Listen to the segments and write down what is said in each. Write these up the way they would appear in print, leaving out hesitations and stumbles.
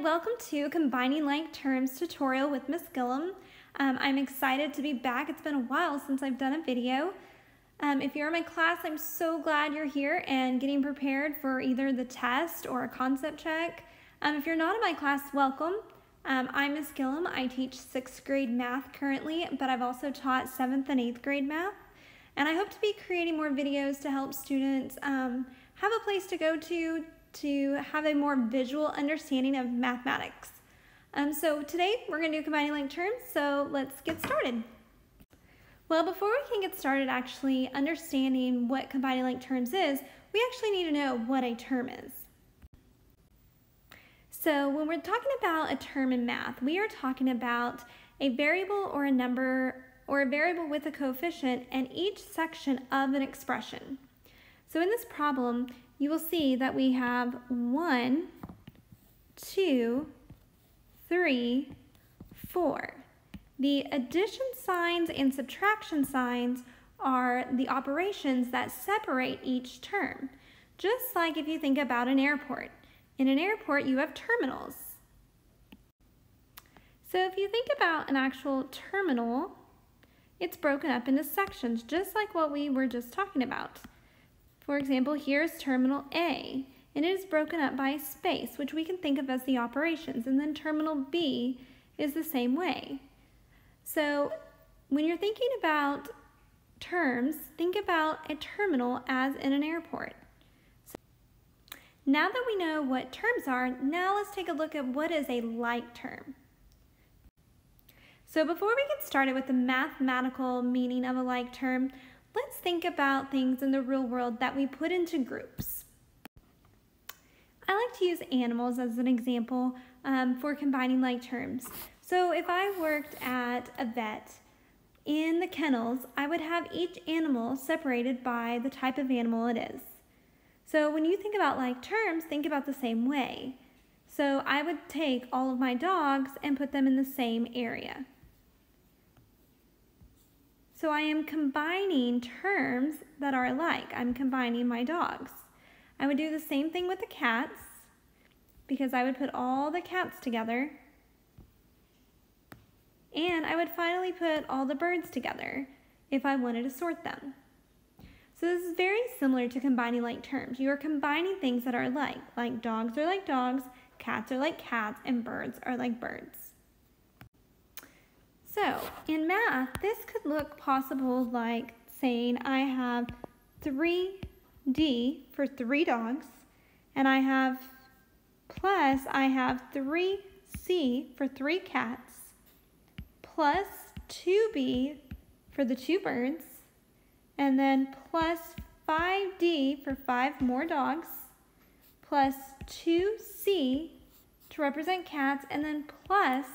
and welcome to Combining Like Terms tutorial with Miss Gillum. I'm excited to be back. It's been a while since I've done a video. If you're in my class, I'm so glad you're here and getting prepared for either the test or a concept check. If you're not in my class, welcome. I'm Miss Gillum. I teach 6th grade math currently, but I've also taught 7th and 8th grade math. And I hope to be creating more videos to help students have a place to go to have a more visual understanding of mathematics. So today we're going to do combining like terms, so let's get started. Well, before we can get started actually understanding what combining like terms is, we actually need to know what a term is. So when we're talking about a term in math, we are talking about a variable or a number or a variable with a coefficient in each section of an expression. So in this problem, you will see that we have 1, 2, 3, 4. The addition signs and subtraction signs are the operations that separate each term. Just like if you think about an airport. In an airport, you have terminals. So if you think about an actual terminal, it's broken up into sections, just like what we were just talking about. For example, here's terminal A, and it is broken up by a space, which we can think of as the operations, and then terminal B is the same way. So when you're thinking about terms, think about a terminal as in an airport. So now that we know what terms are, now let's take a look at what is a like term. So before we get started with the mathematical meaning of a like term, let's think about things in the real world that we put into groups. I like to use animals as an example for combining like terms. So if I worked at a vet, in the kennels, I would have each animal separated by the type of animal it is. So when you think about like terms, think about the same way. So I would take all of my dogs and put them in the same area. So I am combining terms that are alike. I'm combining my dogs. I would do the same thing with the cats because I would put all the cats together. And I would finally put all the birds together if I wanted to sort them. So this is very similar to combining like terms. You are combining things that are alike. Like dogs are like dogs, cats are like cats, and birds are like birds. So, in math, this could look possible like saying I have 3D for 3 dogs, and I have 3C for 3 cats, plus 2B for the 2 birds, and then plus 5D for 5 more dogs, plus 2C to represent cats, and then plus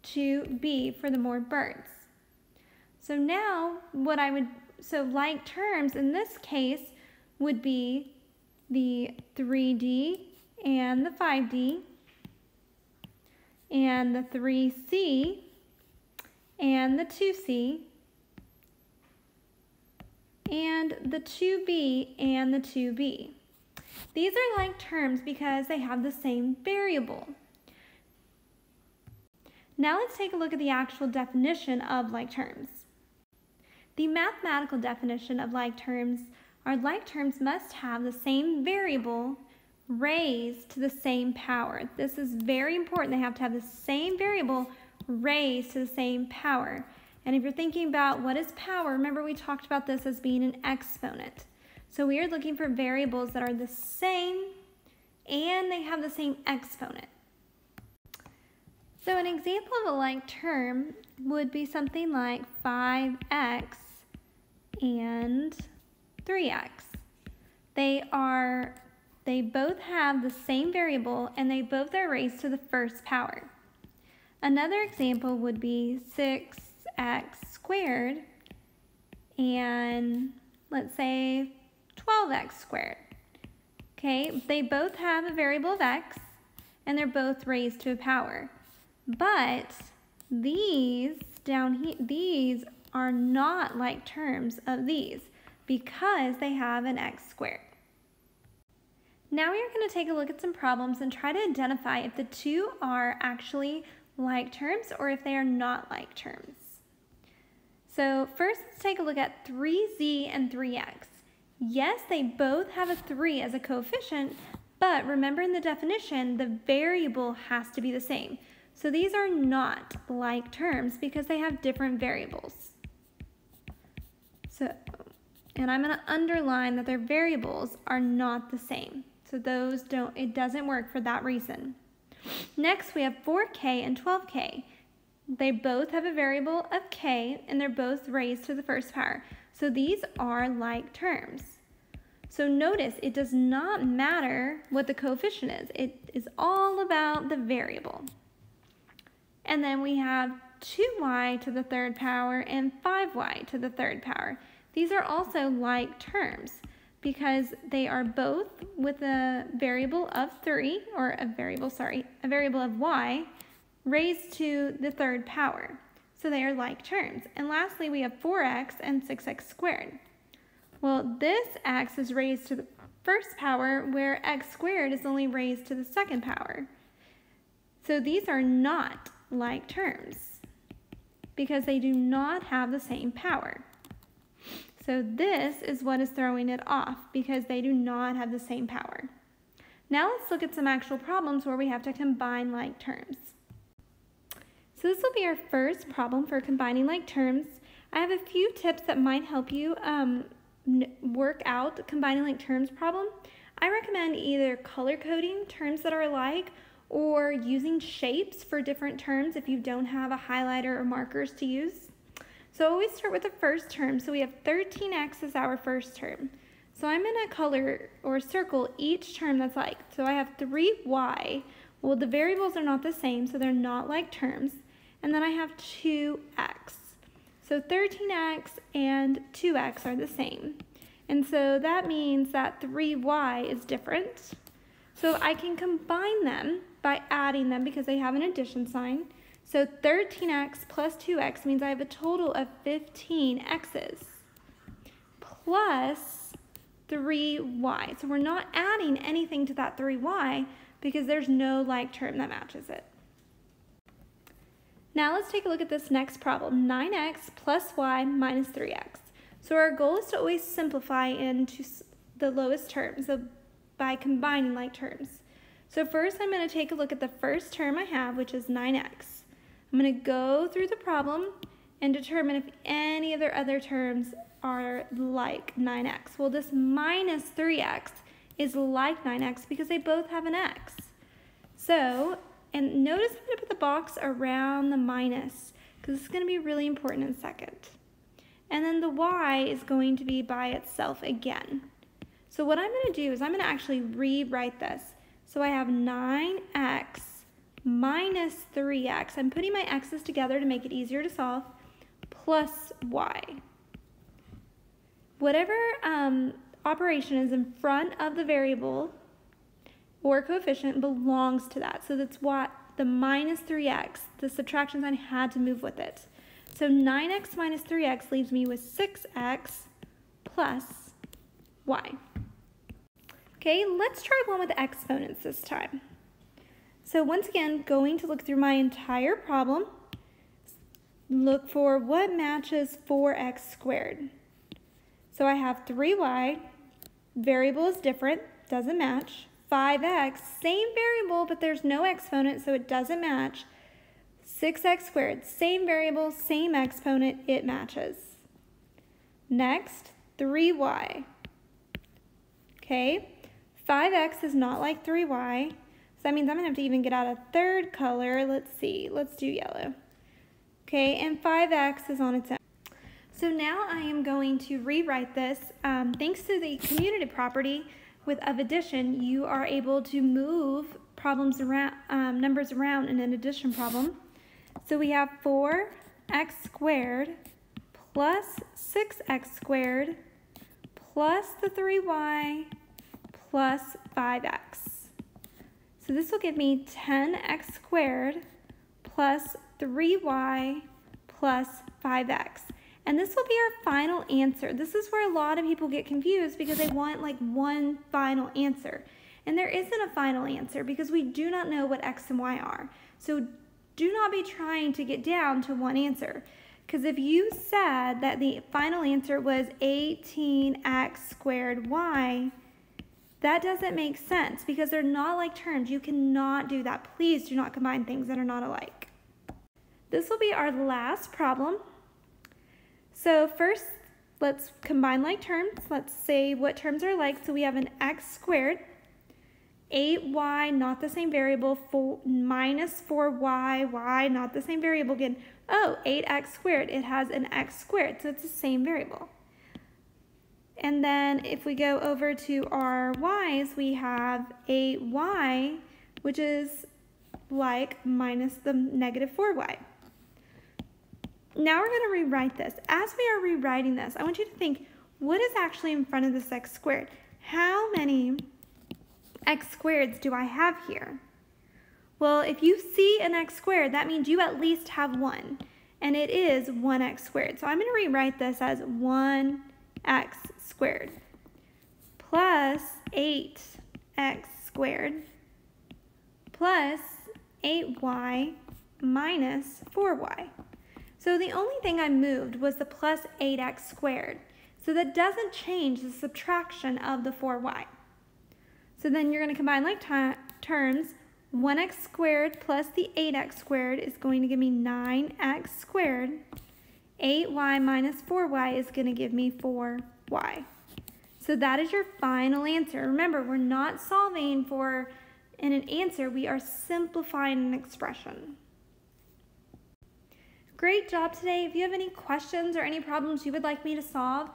2B for the more birds. So now like terms in this case would be the 3D and the 5D and the 3C and the 2C and the 2B and the 2B. These are like terms because they have the same variable. Now let's take a look at the actual definition of like terms. The mathematical definition of like terms are like terms must have the same variable raised to the same power. This is very important. They have to have the same variable raised to the same power. And if you're thinking about what is power, remember we talked about this as being an exponent. So we are looking for variables that are the same and they have the same exponent. So an example of a like term would be something like 5x and 3x. They both have the same variable and they both are raised to the first power. Another example would be 6x squared and let's say 12x squared. Okay, they both have a variable of x and they're both raised to a power. But these down here, these are not like terms of these because they have an x squared. Now we are going to take a look at some problems and try to identify if the two are actually like terms or if they are not like terms. So first, let's take a look at 3z and 3x. Yes, they both have a 3 as a coefficient, but remember in the definition, the variable has to be the same. So these are not like terms because they have different variables. And I'm going to underline that their variables are not the same. So it doesn't work for that reason. Next, we have 4k and 12k. They both have a variable of k, and they're both raised to the first power. So these are like terms. So notice it does not matter what the coefficient is. It is all about the variable. And then we have 2y to the third power and 5y to the third power. These are also like terms because they are both with a variable of 3, or a variable of y raised to the third power. So they are like terms. And lastly, we have 4x and 6x squared. Well, this x is raised to the first power, where x squared is only raised to the second power. So these are not like terms because they do not have the same power. So this is what is throwing it off because they do not have the same power. Now let's look at some actual problems where we have to combine like terms. So this will be our first problem for combining like terms. I have a few tips that might help you work out the combining like terms problem. I recommend either color coding terms that are alike or using shapes for different terms if you don't have a highlighter or markers to use. So always start with the first term. So we have 13x as our first term. So I'm going to color or circle each term that's like. So I have 3y. Well, the variables are not the same, so they're not like terms. And then I have 2x. So 13x and 2x are the same. And so that means that 3y is different. So I can combine them by adding them because they have an addition sign. So 13x plus 2x means I have a total of 15 x's plus 3y. So we're not adding anything to that 3y because there's no like term that matches it. Now let's take a look at this next problem, 9x plus y minus 3x. So our goal is to always simplify into the lowest term, so by combining like terms. So first I'm going to take a look at the first term I have, which is 9x. I'm going to go through the problem and determine if any of their other terms are like 9x. Well, this minus 3x is like 9x because they both have an x. So, and notice I'm going to put the box around the minus because it's going to be really important in a second. And then the y is going to be by itself again. So what I'm going to do is I'm going to actually rewrite this. So I have 9x minus 3x. I'm putting my x's together to make it easier to solve, plus y. Whatever operation is in front of the variable or coefficient belongs to that. So that's what the minus 3x, the subtraction sign had to move with it. So 9x minus 3x leaves me with 6x plus y. Okay, let's try one with exponents this time. So once again, going to look through my entire problem, look for what matches 4x squared. So I have 3y, variable is different, doesn't match. 5x, same variable, but there's no exponent, so it doesn't match. 6x squared, same variable, same exponent, it matches. Next, 3y. Okay, 5x is not like 3y, so that means I'm going to have to even get out a third color. Let's see, let's do yellow. Okay, and 5x is on its own. So now I am going to rewrite this. Thanks to the commutative property of addition, you are able to move problems around, numbers around in an addition problem. So we have 4x squared plus 6x squared plus the 3y plus 5x. So this will give me 10x squared plus 3y plus 5x. And this will be our final answer. This is where a lot of people get confused because they want like one final answer. And there isn't a final answer because we do not know what x and y are. So do not be trying to get down to one answer. Because if you said that the final answer was 18x squared y, that doesn't make sense because they're not like terms. You cannot do that. Please do not combine things that are not alike. This will be our last problem. So first, let's combine like terms. Let's say what terms are alike. So we have an x squared, 8y, not the same variable, minus 4y, y, not the same variable again. Oh, 8x squared, it has an x squared, so it's the same variable. And then if we go over to our y's, we have 8y, which is like minus the negative 4y. Now we're going to rewrite this. As we are rewriting this, I want you to think, what is actually in front of this x squared? How many x squareds do I have here? Well, if you see an x squared, that means you at least have one, and it is 1x squared. So I'm going to rewrite this as 1x squared plus 8x squared plus 8y minus 4y. So the only thing I moved was the plus 8x squared. So that doesn't change the subtraction of the 4y. So then you're going to combine like terms. 1x squared plus the 8x squared is going to give me 9x squared. 8y minus 4y is going to give me 4y. So that is your final answer. Remember, we're not solving for an answer. We are simplifying an expression. Great job today. If you have any questions or any problems you would like me to solve,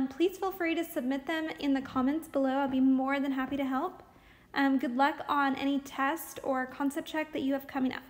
please feel free to submit them in the comments below. I'll be more than happy to help. Good luck on any test or concept check that you have coming up.